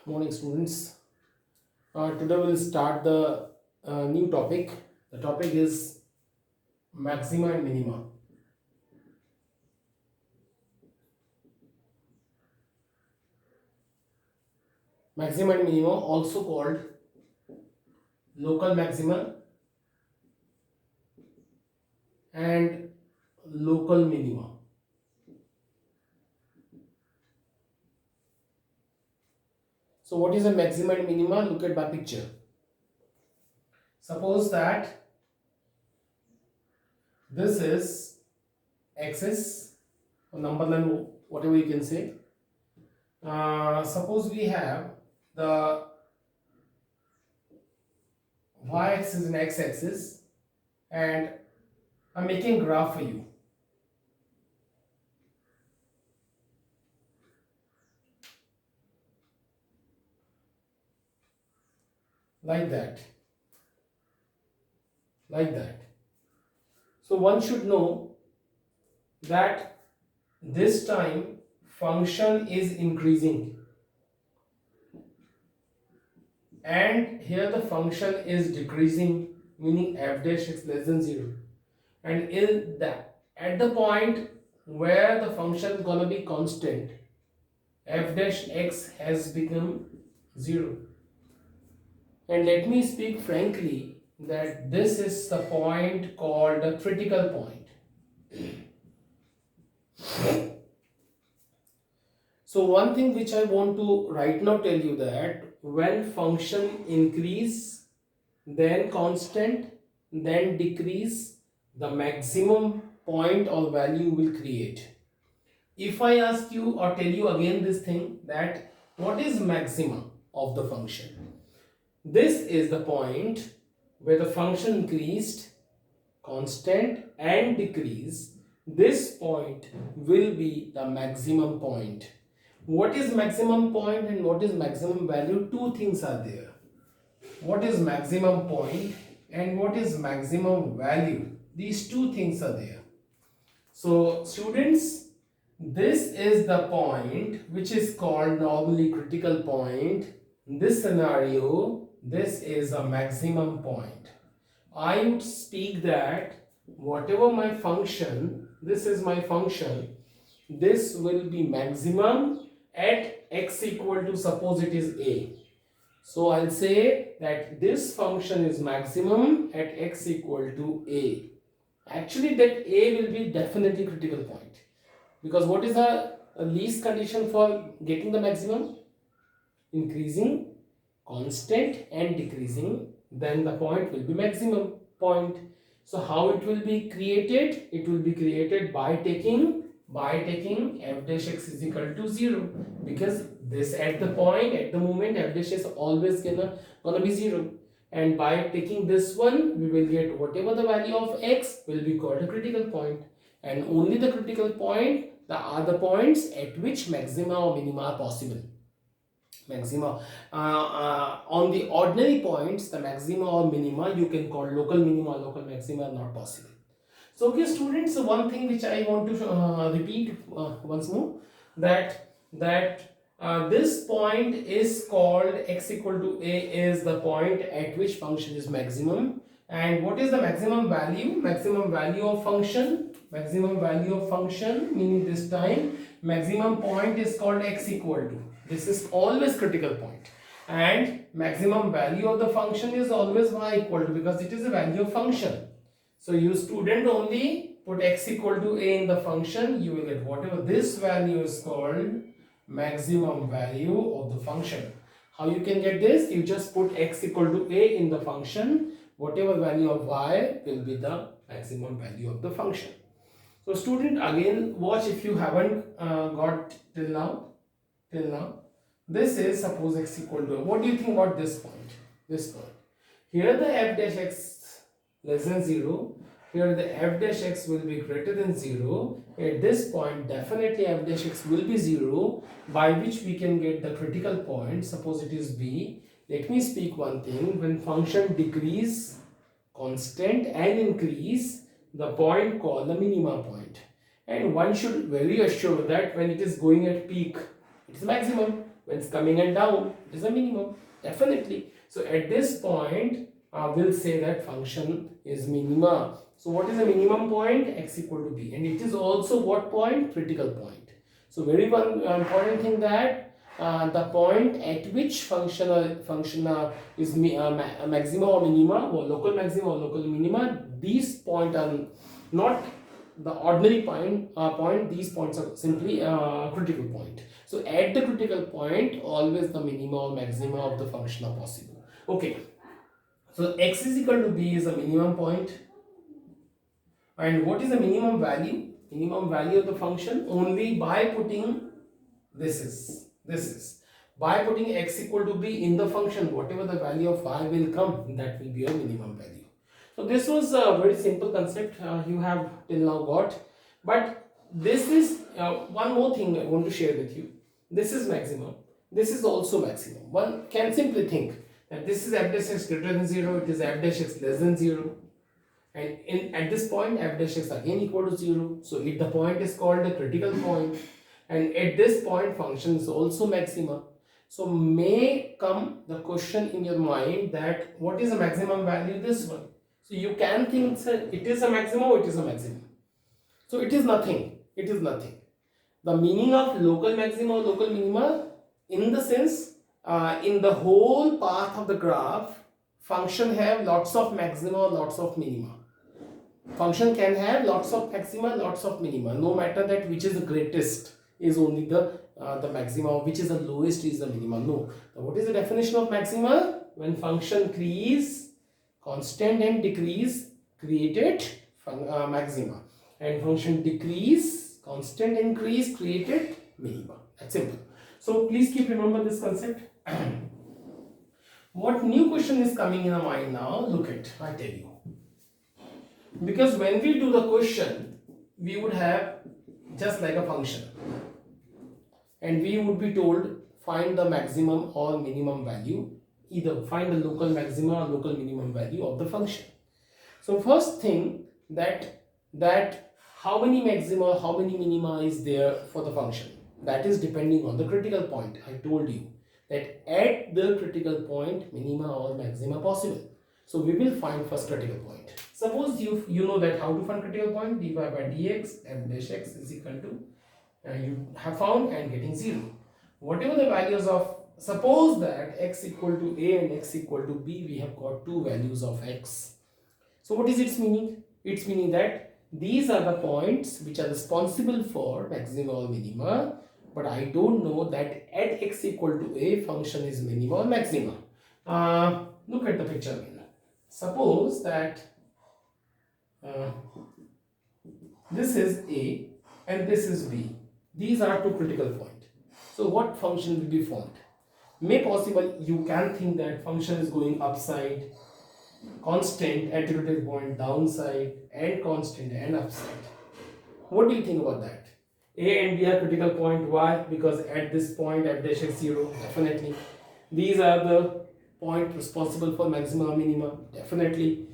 Morning, students. Today we'll start the new topic. The topic is maxima and minima. Maxima and minima, also called local maxima and local minima. So, what is a maxima and minima? Look at my picture. Suppose that this is axis or number line, whatever you can say. Suppose we have the y-axis and x-axis, and I'm making graph for you. Like that. So one should know that this time function is increasing and here the function is decreasing, meaning f dash is less than 0, and in that at the point where the function is gonna be constant, f dash x has become 0. And let me speak frankly that this is the point called the critical point. So one thing which I want to right now tell you that when function increase, then constant, then decrease, the maximum point or value will create. If I ask you or tell you again this thing that what is maximum of the function? This is the point where the function increased, constant and decrease. This point will be the maximum point. What is maximum point and what is maximum value? Two things are there. What is maximum point and what is maximum value? These two things are there. So students, this is the point which is called normally critical point. In this scenario, this is a maximum point. I would speak that whatever my function, this is my function, this will be maximum at x equal to, suppose it is a. So I'll say that this function is maximum at x equal to a. Actually that a will be definitely critical point, because what is the least condition for getting the maximum? Increasing, constant and decreasing, then the point will be maximum point. So how it will be created? It will be created by taking f dash x is equal to 0, because this at the point, at the moment, f dash is always gonna be 0, and by taking this one we will get whatever the value of x will be called a critical point, and only the critical point, the other points at which maxima or minima are possible. Maxima on the ordinary points, the maxima or minima you can call local minima, local maxima are not possible. So okay students, so one thing which I want to repeat once more, that this point is called x equal to a, is the point at which function is maximum. And what is the maximum value? Maximum value of function, meaning this time maximum point is called x equal to, this is always critical point, and maximum value of the function is always y equal to, because it is a value of function. So you student only put x equal to a in the function, you will get whatever this value is called maximum value of the function. How you can get this? You just put x equal to a in the function, whatever value of y will be the maximum value of the function. So student, again watch if you haven't got till now. This is, suppose x equal to, what do you think about this point? Here the f dash x less than 0, here the f dash x will be greater than 0. At this point definitely f dash x will be 0, by which we can get the critical point. Suppose it is b. Let me speak one thing, when function decrease, constant and increase, the point called the minima point, and one should very assure that when it is going at peak, it is maximum. When it's coming and down, it is a minimum, definitely. So at this point, we'll say that function is minima. So what is the minimum point? X equal to b, and it is also what point? Critical point. So very one important thing that the point at which function is maxima or minima, or local maxima or local minima, these points are not the ordinary point. These points are simply critical point. So at the critical point, always the minima or maxima of the function are possible. Okay, so x is equal to b is a minimum point. And what is the minimum value? Minimum value of the function only by putting this is by putting x equal to b in the function, whatever the value of y will come, that will be a minimum value. So this was a very simple concept you have till now got. But this is one more thing I want to share with you. This is maximum. This is also maximum. One can simply think that this is f dash x greater than 0, it is f dash x less than 0. And at this point f dash x again equal to 0. So if the point is called a critical point, and at this point function is also maxima. So may come the question in your mind that what is the maximum value? This one. So you can think it is a maximum or it is a maximum. So it is nothing. It is nothing. The meaning of local maxima or local minima, in the sense, in the whole path of the graph, function have lots of maxima or lots of minima. Function can have lots of maxima, lots of minima. No matter that which is the greatest is only the maxima, which is the lowest is the minima. No. So what is the definition of maxima? When function increase, constant and decrease, created maxima, and function decrease, constant increase, created minima. That's simple. So please keep remember this concept. What new question is coming in our mind now? Look at, I tell you. Because when we do the question, we would have just like a function, and we would be told find the maximum or minimum value, either find the local maxima or local minimum value of the function. So first thing that how many maxima, how many minima is there for the function, that is depending on the critical point. I told you that at the critical point minima or maxima possible. So we will find first critical point. Suppose you know that how to find critical point, dy by dx f dash x is equal to you have found and getting 0. Whatever the values of, suppose that x equal to a and x equal to b, we have got two values of x. So what is its meaning? Its meaning that these are the points which are responsible for maxima or minima, but I don't know that at x equal to a function is minima or maxima. Look at the picture again. Suppose that this is a and this is b. These are two critical points. So what function will be formed? May possible you can think that function is going upside, constant at the critical point, downside, and constant and upside. What do you think about that? A and B are critical point. Why? Because at this point f dash x 0, definitely. These are the point responsible for maxima or minima, definitely.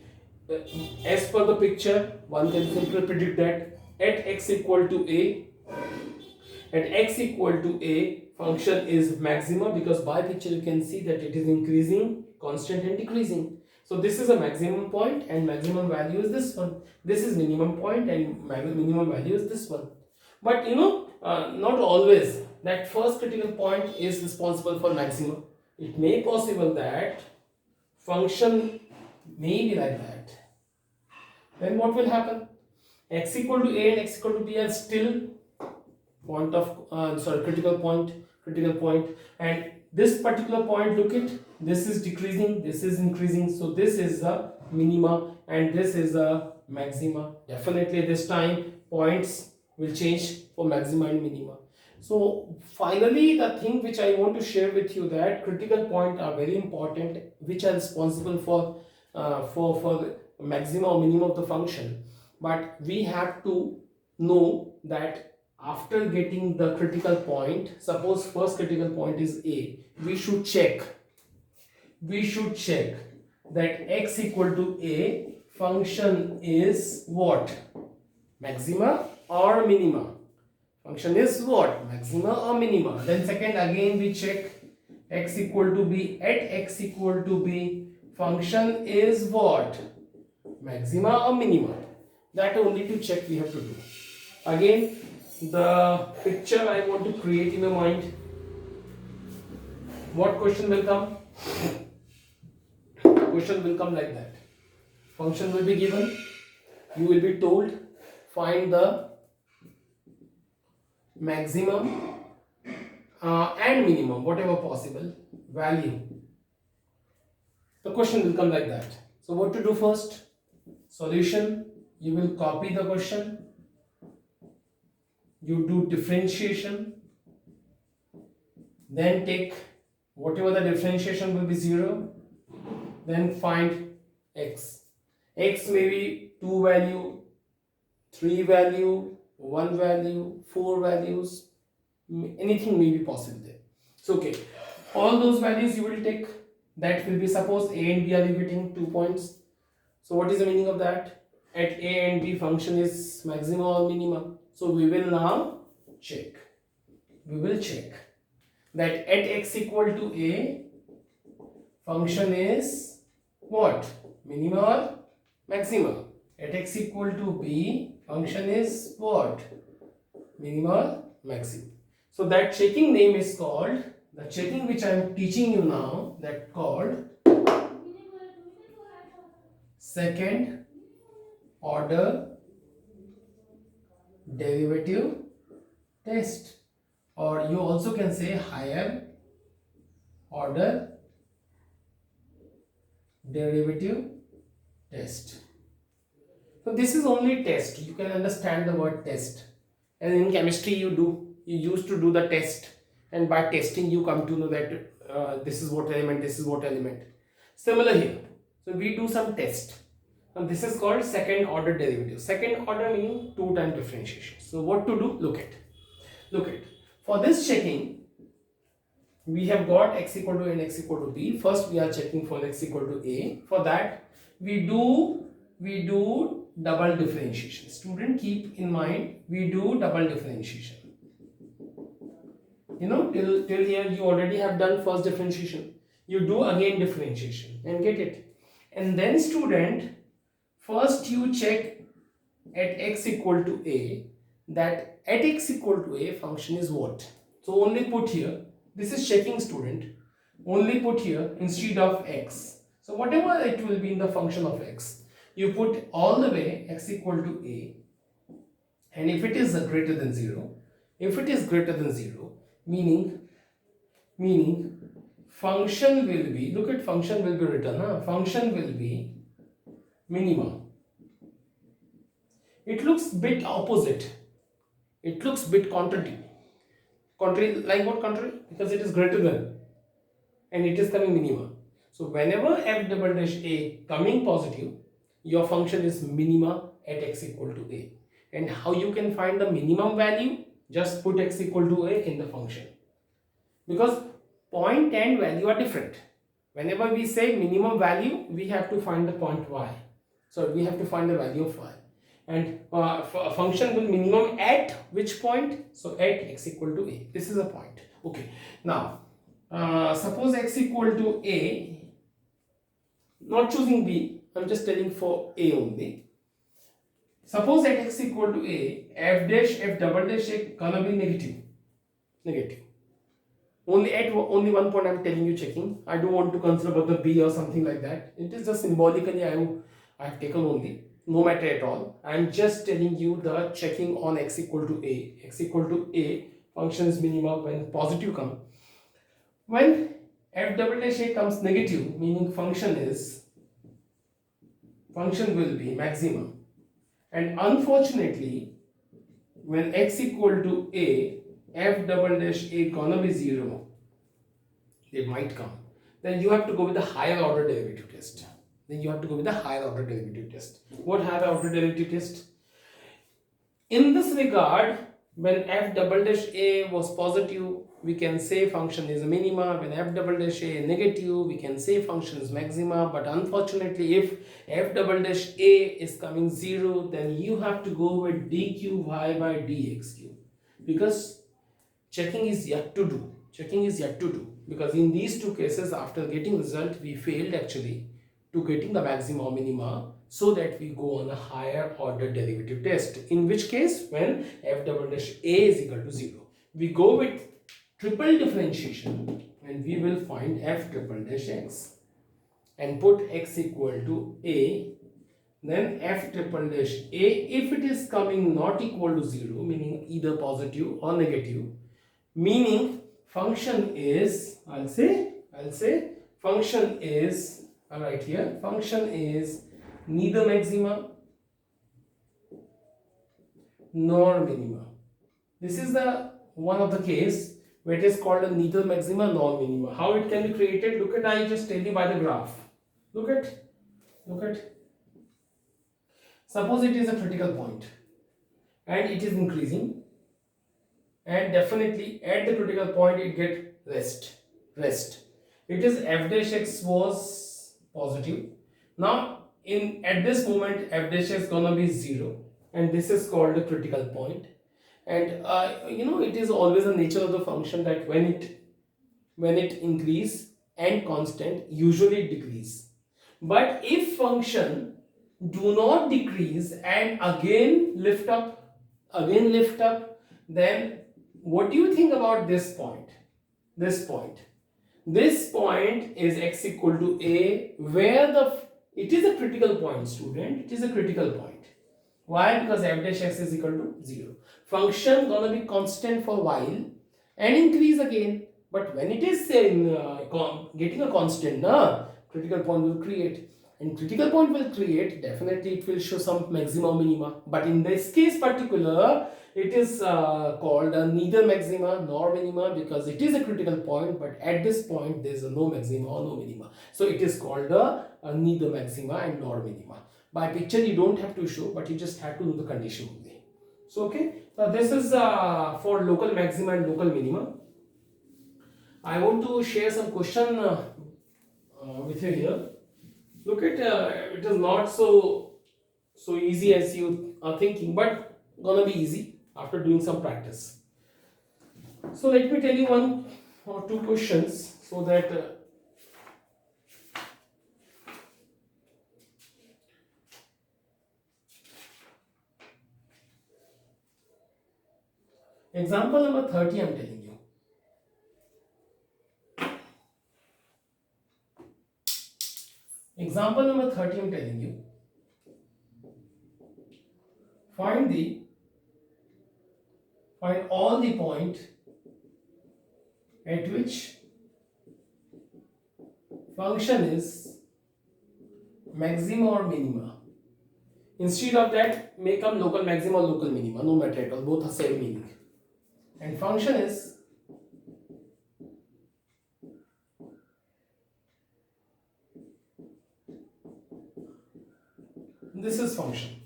As per the picture, one can simply predict that at x equal to a, function is maxima, because by picture you can see that it is increasing, constant and decreasing. So this is a maximum point and maximum value is this one. This is minimum point and minimum value is this one. But not always that first critical point is responsible for maximum. It may possible that function may be like that. Then what will happen? X equal to a and x equal to b are still point of critical point, and this particular point, look at, this is decreasing, this is increasing. So this is the minima and this is the maxima. Definitely this time points will change for maxima and minima. So finally the thing which I want to share with you, that critical point are very important, which are responsible for maxima or minimum of the function. But we have to know that after getting the critical point, suppose first critical point is a, we should check that x equal to a function is what? Maxima or minima? Function is what? Maxima or minima. Then second, again we check x equal to b. At x equal to b, function is what? Maxima or minima. That only to check we have to do. Again, the picture I want to create in your mind. What question will come? Question will come like that. Function will be given. You will be told find the maximum and minimum, whatever possible value. The question will come like that. So what to do first? Solution. You will copy the question. You do differentiation. Then take whatever the differentiation will be 0. Then find x. X may be 2 value, 3 value, 1 value, 4 values, anything may be possible there. So okay, all those values you will take. That will be, suppose a and b are you getting 2 points. So what is the meaning of that? At a and b function is maximum or minimum. So we will now check. We will check that at x equal to a, function is what? Minimum or maximum. At x equal to b, function is what? Minimum or maximum. So that checking name is called, the checking which I am teaching you now, that called second order derivative test, or you also can say higher order derivative test. So this is only test. You can understand the word test. And in chemistry you used to do the test, and by testing you come to know that this is what element, this is what element. Similar here. So we do some test. And this is called second order derivative. Second order meaning 2 time differentiation. So what to do? Look at. For this checking, we have got x equal to a and x equal to b. First we are checking for x equal to a. For that we do double differentiation. Student, keep in mind, we do double differentiation. You know, till here you already have done first differentiation. You do again differentiation and get it. And then student, first you check at x equal to a, that at x equal to a function is what. So only put here, this is checking student, only put here instead of x. So whatever it will be in the function of x, you put all the way x equal to a, and if it is greater than 0, if it is greater than 0, meaning function will be, look at, function will be written, function will be minimum. It looks bit opposite, it looks bit contrary, like what contrary? Because it is greater than and it is coming minimum. So whenever f double dash a coming positive, your function is minima at x equal to a. And how you can find the minimum value? Just put x equal to a in the function, because point and value are different. Whenever we say minimum value, we have to find the point y. So we have to find the value of y, and function will minimum at which point? So at x equal to a. This is a point. Okay. Now suppose x equal to a, not choosing b, I'm just telling for a only. Suppose at x equal to a, f double dash a gonna be negative. Only one point I'm telling you checking. I don't want to consider about the b or something like that. It is just symbolically I have taken only, no matter at all. I'm just telling you the checking on x equal to a. X equal to a, function is minimum when positive come. When f double dash a comes negative, meaning function will be maximum. And unfortunately, when x equal to a, f double dash a gonna be 0, it might come. Then you have to go with the higher order derivative test. What higher order derivative test? In this regard, when f double dash a was positive, we can say function is a minima. When f double dash a negative, we can say function is maxima. But unfortunately, if f double dash a is coming 0, then you have to go with dqy by dx cube. because checking is yet to do. Checking is yet to do, because in these two cases, after getting result, we failed actually to getting the maxima or minima, so that we go on a higher order derivative test. In which case, when f double dash a is equal to 0, we go with triple differentiation and we will find f triple dash x and put x equal to a. Then f triple dash a, if it is coming not equal to 0, meaning either positive or negative, meaning function is, I'll say function is, right here, function is neither maxima nor minima. This is the one of the case where it is called a neither maxima nor minima. How it can be created? Look at, I just tell you by the graph. Look at. Suppose it is a critical point and it is increasing, and definitely at the critical point it get rest. It is f dash x was positive. Now at this moment f dash x gonna be 0, and this is called the critical point. And it is always the nature of the function that when it increase and constant, usually it decrease. But if function do not decrease and again lift up, then what do you think about this point? This point is x equal to a, where it is a critical point, student. It is a critical point. Why? Because f dash x is equal to 0. Function gonna be constant for a while and increase again. But when it is getting a constant, critical point will create. And critical point will create, definitely it will show some maxima minima. But in this case particular, it is called neither maxima nor minima, because it is a critical point, but at this point there is no maxima or no minima. So it is called neither maxima and nor minima. By picture you don't have to show, but you just have to know the condition only. So okay, this is for local maxima and local minima. I want to share some question with you here. Look at, it is not so easy as you are thinking, but gonna be easy after doing some practice. So let me tell you one or two questions so that example number 30 I am telling you. Example number 30 I am telling you. Find all the point at which function is maxima or minima. Instead of that, make up local maxima or local minima, no matter at all, both are same meaning. And function is this is function.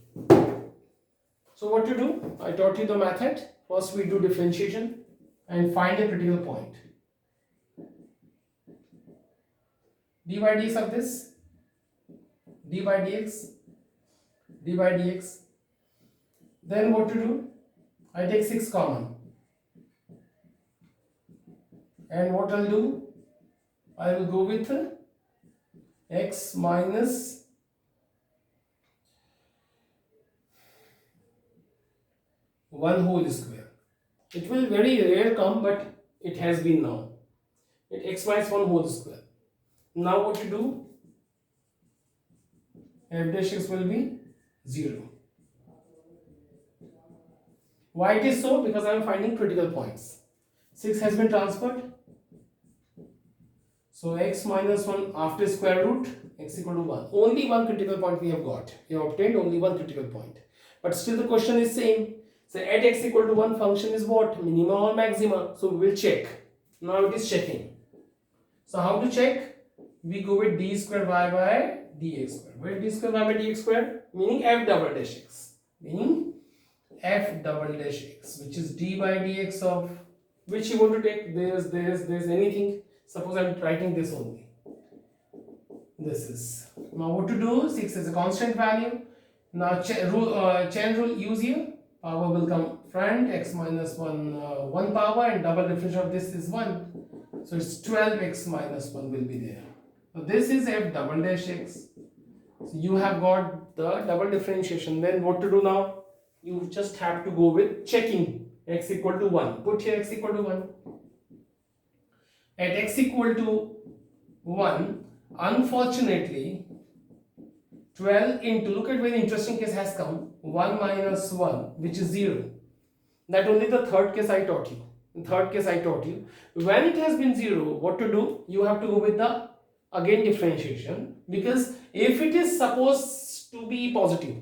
So what to do? I taught you the method. First we do differentiation and find a critical point. d by dx of this, d by dx. Then what to do? I take 6 common. And what I'll do? I will go with x minus 1 whole square. It will very rare come, but it has been now. X minus 1 whole square. Now what you do? F dash x will be 0. Why it is so? Because I am finding critical points. 6 has been transferred. So x minus 1 after square root, x equal to 1. Only one critical point we have got. We have obtained only one critical point. But still the question is same. So at x equal to 1, function is what? Minima or maxima? So we will check. Now it is checking. So how to check? We go with d square y by dx square. Where d square y by dx square? Meaning f double dash x. Meaning f double dash x, which is d by dx of which you want to take. There's anything. Suppose I am writing this only. This is. Now what to do? 6 is a constant value. Now chain rule use here. Power will come front, x minus 1 1 power, and double differentiation of this is 1. So it's 12x minus 1 will be there. So this is f double dash x. So you have got the double differentiation. Then what to do now? You just have to go with checking x equal to 1. Put here x equal to 1. At x equal to 1, unfortunately, 12 into, look at very interesting case has come, 1 minus 1, which is 0. That only the third case I taught you. In third case I taught you. When it has been 0, what to do? You have to go with the, again, differentiation. Because if it is supposed to be positive,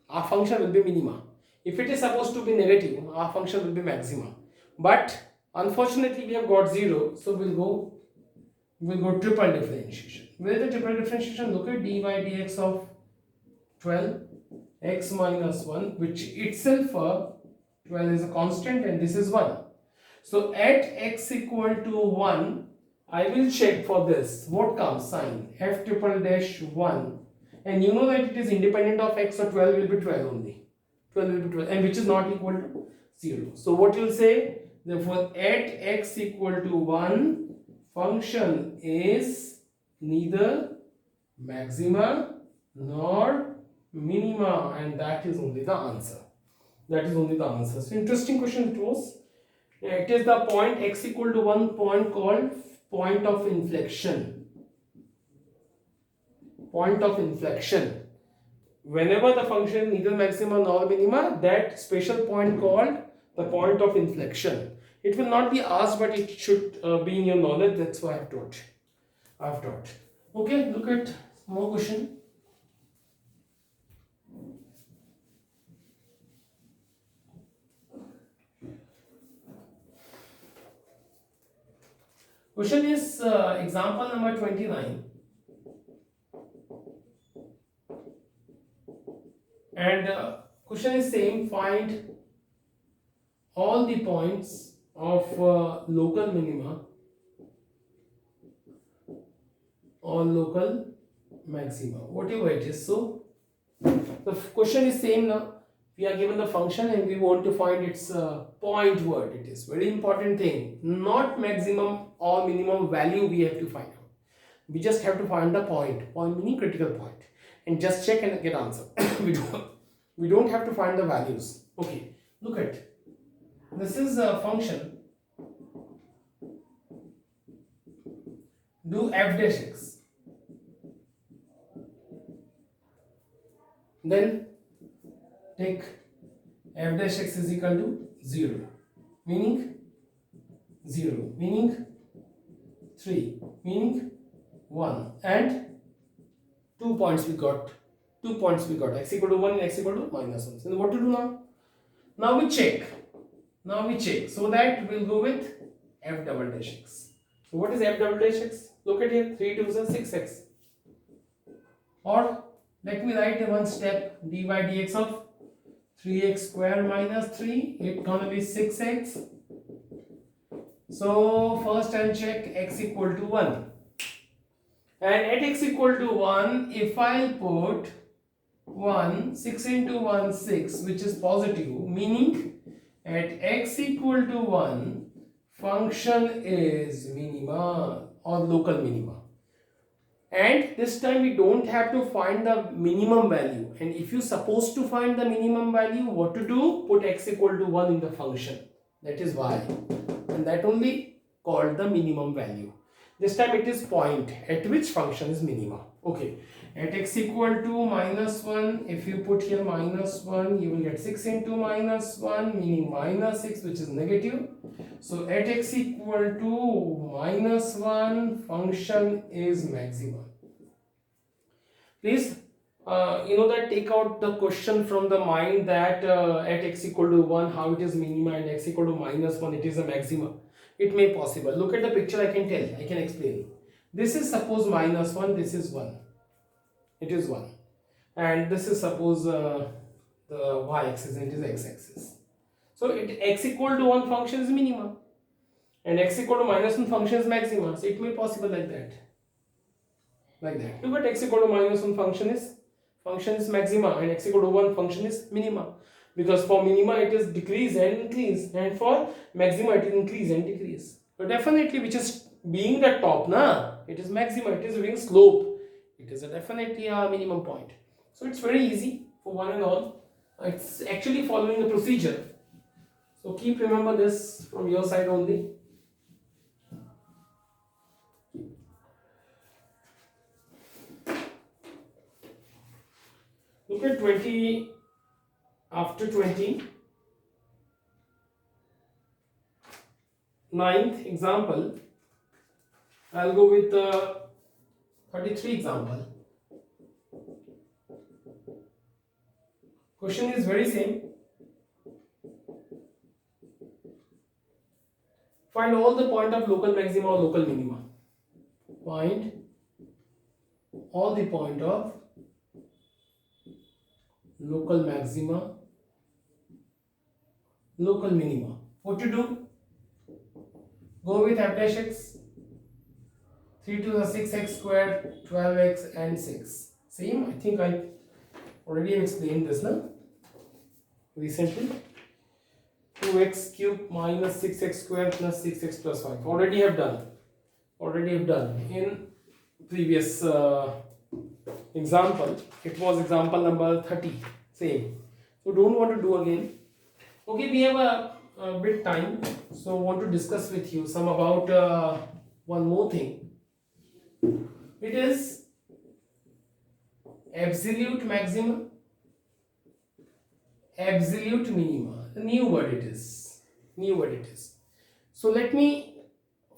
our function will be minima. If it is supposed to be negative, our function will be maxima. But unfortunately, we have got 0. So we'll go triple differentiation. Where the triple differentiation? Look at dy dx of 12 x minus 1, which itself 12 is a constant and this is 1. So at x equal to 1, I will check for this. What comes? Sign f triple dash 1. And you know that it is independent of x, so 12 will be 12 only. 12 will be 12, and which is not equal to 0. So what you will say? Therefore, at x equal to 1, function is neither maxima nor minima, and that is only the answer. That is only the answer. So interesting question it was. It is the point x equal to 1 point called point of inflection. Point of inflection. Whenever the function is neither maxima nor minima, that special point called the point of inflection. It will not be asked, but it should be in your knowledge. That's why I've taught. Okay, look at more question. Question is example number 29. And question is same, find all the points of local minima or local maxima, whatever it is. So the question is same now. We are given the function and we want to find its point word. It is very important thing. Not maximum or minimum value we have to find out. We just have to find the point. Point meaning critical point. And just check and get answer. we don't have to find the values. Okay, look at. This is a function. Do f dash x. Then take f dash x is equal to 0, meaning 0, meaning 3, meaning 1, and 2 points we got. 2 points we got, x equal to 1 and x equal to minus 1. So what to do now? Now we check. So that we'll go with f double dash x. So what is f double dash x? Look at here, 3 2s are 6x. Or let me write one step, dy dx of 3x square minus 3, it's gonna be 6x. So first I'll check x equal to 1. And at x equal to 1, if I'll put 1, 6 into 1, 6, which is positive, meaning at x equal to 1, function is minima or local minima. And this time we don't have to find the minimum value. And if you're supposed to find the minimum value, what to do? Put x equal to 1 in the function. That is y. And that only called the minimum value. This time it is point at which function is minima. Okay. At x equal to minus 1, if you put here minus 1, you will get 6 into minus 1, meaning minus 6, which is negative. So at x equal to minus 1, function is maximum. Please, that take out the question from the mind that at x equal to 1, how it is minima, and x equal to minus 1, it is a maxima. It may possible. Look at the picture, I can tell, I can explain. This is suppose minus 1, this is 1. It is 1. And this is suppose the y-axis and it is x-axis. So x equal to 1 function is minima. And x equal to minus 1 function is maxima. So it may possible like that. Like that. Look at x equal to minus 1 function is maxima and x equal to 1 function is minima. because for minima it is decrease and increase, and for maxima it is increase and decrease. So definitely which is being the top, na, it is maxima, it is being slope, it is definitely a minimum point. So it's very easy for one and all. It's actually following a procedure. So keep remember this from your side only. Look at 20, after 20, 9th example. I'll go with the 33 example. Question is very same. Find all the point of local maxima or local minima. Find all the point of local maxima, local minima. What to do? Go with f dash x. 3 to the 6x squared, 12x and 6. Same, I think I already explained this now recently. 2x cube minus 6x squared plus 6x plus 5. Already have done in previous example. It was example number 30. Same. So don't want to do again. Okay, we have a bit time, so want to discuss with you some about one more thing. It is absolute maximum, absolute minima. The new word it is. So let me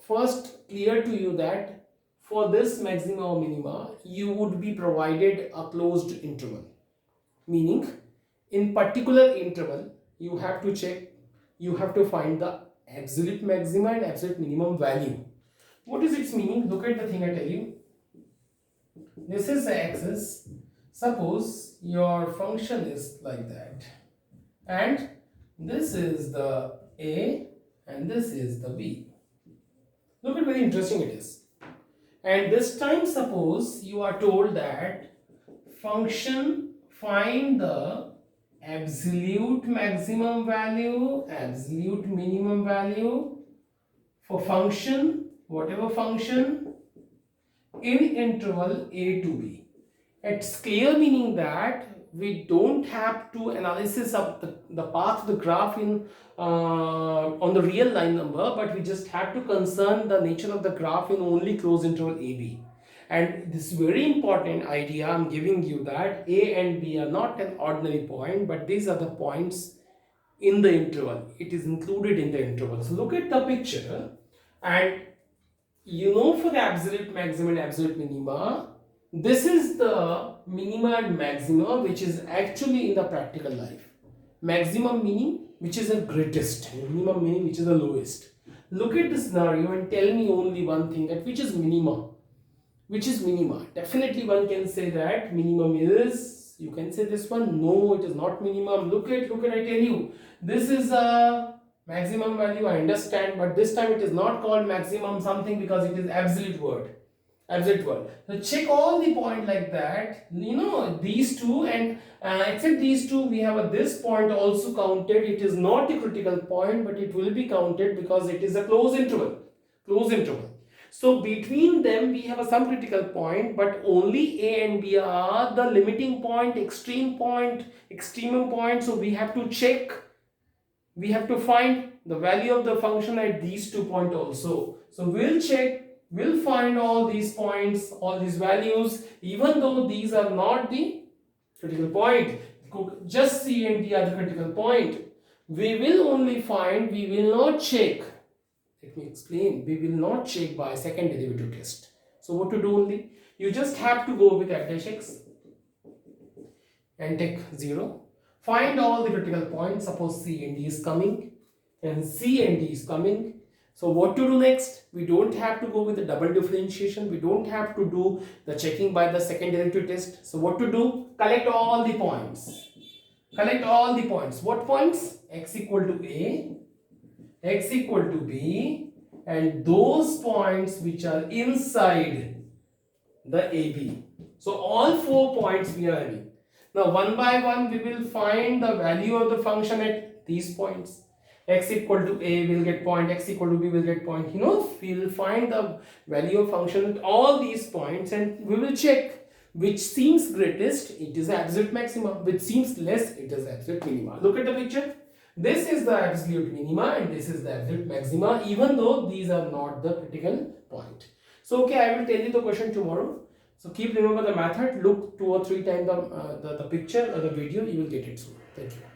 first clear to you that for this maxima or minima, you would be provided a closed interval. Meaning, in particular interval, you have to check, you have to find the absolute maxima and absolute minimum value. What is its meaning? Look at the thing I tell you. This is the axis. Suppose your function is like that, and this is the A and this is the B. Look at very interesting it is. And this time suppose you are told that function find the absolute maximum value, absolute minimum value for function, whatever function, in interval a to b. It's clear meaning that we don't have to analysis of the path of the graph in on the real line number, but we just have to concern the nature of the graph in only closed interval AB. And this very important idea I'm giving you, that A and B are not an ordinary point, but these are the points in the interval. It is included in the interval. So look at the picture, and you know, for the absolute maximum and absolute minima, this is the minima and maxima which is actually in the practical life. Maximum meaning which is the greatest, minimum meaning which is the lowest. Look at the scenario and tell me only one thing, that which is minima. Which is minima? Definitely one can say that minimum is, you can say this one, no, it is not minimum. Look at, I tell you, this is a maximum value, I understand, but this time it is not called maximum something because it is absolute word. So check all the point like that, you know, these two, and except these two we have this point also counted. It is not a critical point, but it will be counted because it is a closed interval. So between them we have some critical point, but only A and B are the limiting point, extremum point. So we have to check, we have to find the value of the function at these 2 points also. So we'll check, we'll find all these points, all these values, even though these are not the critical point. Just C and D are the critical point. We will only find, we will not check. Let me explain. We will not check by second derivative test. So what to do only? You just have to go with f dash x and take 0. Find all the critical points. Suppose C and D is coming and C and D is coming. So what to do next? We don't have to go with the double differentiation. We don't have to do the checking by the second derivative test. So what to do? Collect all the points. What points? X equal to A, X equal to B, and those points which are inside the AB. So all 4 points we are having. Now one by one we will find the value of the function at these points. X equal to a will get point, x equal to b will get point. You know, we will find the value of function at all these points and we will check which seems greatest, it is absolute maxima, which seems less, it is absolute minima. Look at the picture. This is the absolute minima and this is the absolute maxima, even though these are not the critical point. So okay, I will tell you the question tomorrow. So keep remember the method, look 2 or 3 times the picture or the video, you will get it soon. Thank you.